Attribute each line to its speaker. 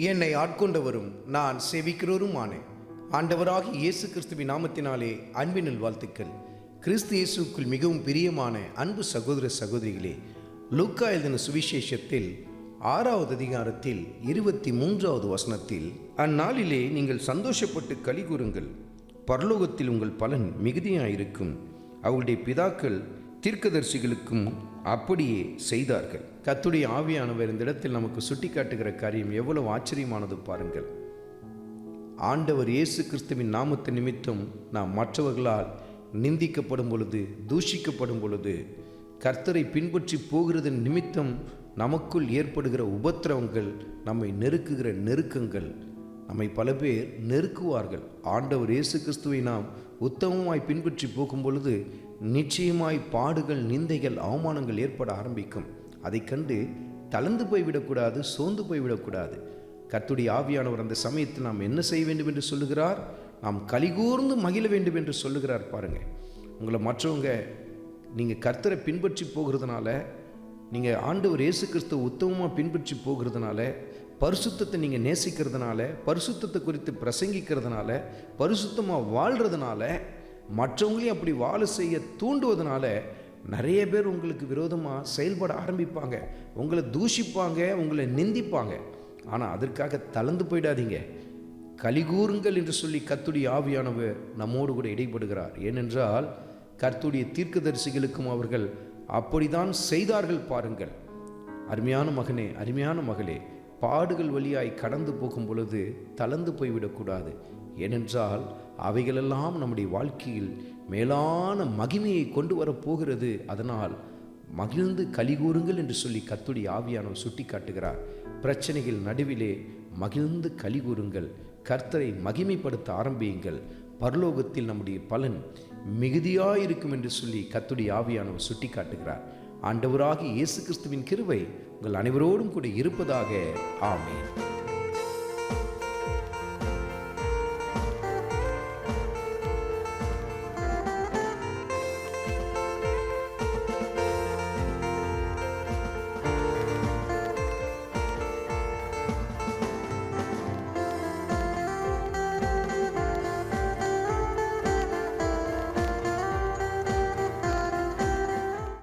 Speaker 1: என்னை ஆட்கொண்டவரும் நான் சேவிக்கிறவருமான ஆண்டவராகிய இயேசு கிறிஸ்துவின் நாமத்தினாலே அன்பினில் வாழ்த்துக்கள். கிறிஸ்து இயேசுக்குள் மிகவும் பிரியமான அன்பு சகோதர சகோதரிகளே, லூக்கா எழுதின சுவிசேஷத்தில் 6வது அதிகாரத்தில் 23வது வசனத்தில், அந்நாளிலே நீங்கள் சந்தோஷப்பட்டு களி கூறுங்கள், பரலோகத்தில் உங்கள் பலன் மிகுதியாயிருக்கும், அவருடைய பிதாக்கள் தீர்க்கதரிசிகளுக்கும் அப்படியே செய்தார்கள். கர்த்தருடைய ஆவியானவர் இந்த இடத்தில் நமக்கு சுட்டி காட்டுகிற காரியம் எவ்வளவு ஆச்சரியமானது பாருங்கள். ஆண்டவர் இயேசு கிறிஸ்துவின் நாமத்து நிமித்தம் நாம் மற்றவர்களால் நிந்திக்கப்படும் பொழுது, தூஷிக்கப்படும் பொழுது, கர்த்தரை பின்பற்றி போகிறது நிமித்தம் நமக்குள் ஏற்படுகிற உபத்திரவங்கள், நம்மை நெருக்குகிற நெருக்கங்கள், நம்மை பல பேர் நெருக்குவார்கள். ஆண்டவர் இயேசு கிறிஸ்துவை நாம் உத்தமமாய் பின்பற்றி போகும் பொழுது நிச்சயமாய் பாடுகள், நிந்தைகள், அவமானங்கள் ஏற்பட ஆரம்பிக்கும். அதை கண்டு தளர்ந்து போய்விடக்கூடாது, சோர்ந்து போய்விடக்கூடாது. கர்த்தருடைய ஆவியானவர் அந்த சமயத்தில் நாம் என்ன செய்ய வேண்டும் என்று சொல்லுகிறார்? நாம் கலிகூர்ந்து மகிழ வேண்டும் என்று சொல்லுகிறார். பாருங்கள், உங்களை மற்றவங்க நீங்கள் கர்த்தரை பின்பற்றி போகிறதுனால, நீங்கள் ஆண்டவர் இயேசு கிறிஸ்துவை உத்தமமாக பின்பற்றி போகிறதுனால, பரிசுத்தத்தை நீங்கள் நேசிக்கிறதுனால, பரிசுத்தத்தை குறித்து பிரசங்கிக்கிறதுனால, பரிசுத்தமாக வாழ்கிறதுனால, மற்றவங்களையும் அப்படி வாழ செய்ய தூண்டுவதனால நிறைய பேர் உங்களுக்கு விரோதமாக செயல்பட ஆரம்பிப்பாங்க, உங்களை தூஷிப்பாங்க, உங்களை நிந்திப்பாங்க. ஆனால் அதற்காக தளர்ந்து போயிடாதீங்க. கலிகூறுங்கள் என்று சொல்லி கர்த்தருடைய ஆவியானவர் நம்மோடு கூட இடைப்படுகிறார். ஏனென்றால் கர்த்தருடைய தீர்க்கதரிசிகளுக்கும் அவர்கள் அப்படித்தான் செய்தார்கள். பாருங்கள், அருமையான மகனே, அருமையான மகளே, பாடுகள் வழியாய் கடந்து போகும் பொழுது தளர்ந்து போய்விடக்கூடாது. ஏனென்றால் அவைகளெல்லாம் நம்முடைய வாழ்க்கையில் மேலான மகிமையை கொண்டு வரப்போகிறது. அதனால் மகிழ்ந்து கலிகூறுங்கள் என்று சொல்லி கர்த்தருடைய ஆவியானவர் சுட்டி காட்டுகிறார். பிரச்சனைகள் நடுவிலே மகிழ்ந்து கலிகூறுங்கள், கர்த்தரை மகிமைப்படுத்த ஆரம்பியுங்கள், பரலோகத்தில் நம்முடைய பலன் மிகுதியாயிருக்கும் என்று சொல்லி கர்த்தருடைய ஆவியானவர் சுட்டி காட்டுகிறார். ஆண்டவராகிய இயேசு கிறிஸ்துவின் கிருபை உங்கள் அனைவரோடும் கூட இருப்பதாக. ஆமென்.